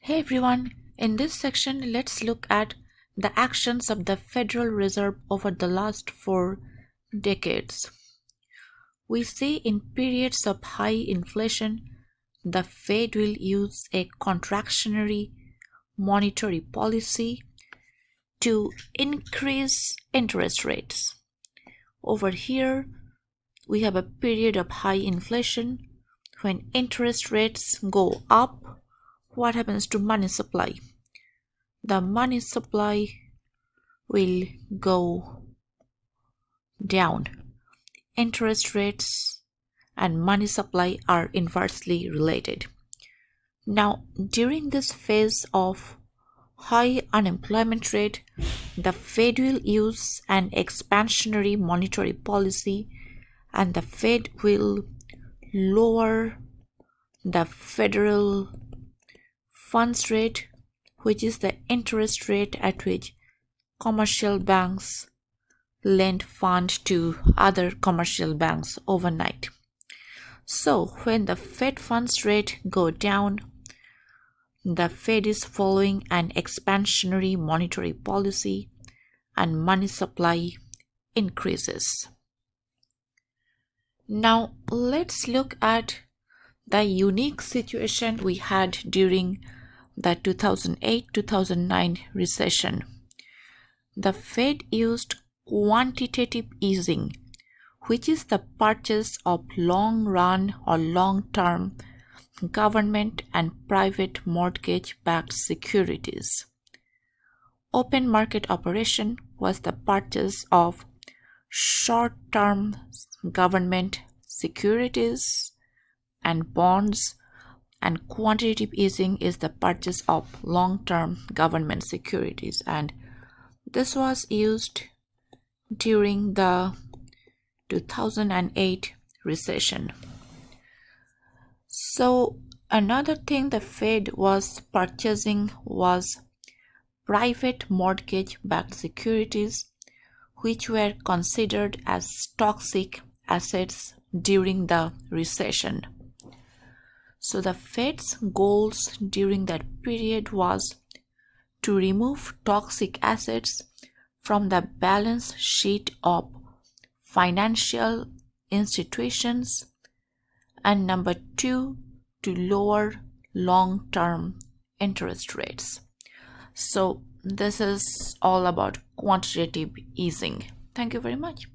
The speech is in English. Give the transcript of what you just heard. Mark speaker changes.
Speaker 1: Hey everyone, in this section, let's look at the actions of the Federal Reserve over the last 4 decades. We see in periods of high inflation, the Fed will use a contractionary monetary policy to increase interest rates. Over here, we have a period of high inflation. When interest rates go up, what happens to money supply? The money supply will go down. Interest rates and money supply are inversely related. Now, during this phase of high unemployment rate, the Fed will use an expansionary monetary policy and the Fed will lower the federal funds rate, which is the interest rate at which commercial banks lend funds to other commercial banks overnight. So when the Fed funds rate go down, the Fed is following an expansionary monetary policy and money supply increases. Now let's look at the unique situation we had during the 2008-2009 recession. The Fed used quantitative easing, which is the purchase of long-run or long-term government and private mortgage-backed securities. Open market operation was the purchase of short-term government securities and bonds, and quantitative easing is the purchase of long-term government securities, and this was used during the 2008 recession. So another thing the Fed was purchasing was private mortgage-backed securities, which were considered as toxic assets during the recession. So the Fed's goals during that period was to remove toxic assets from the balance sheet of financial institutions, and number 2, to lower long-term interest rates. So this is all about quantitative easing. Thank you very much.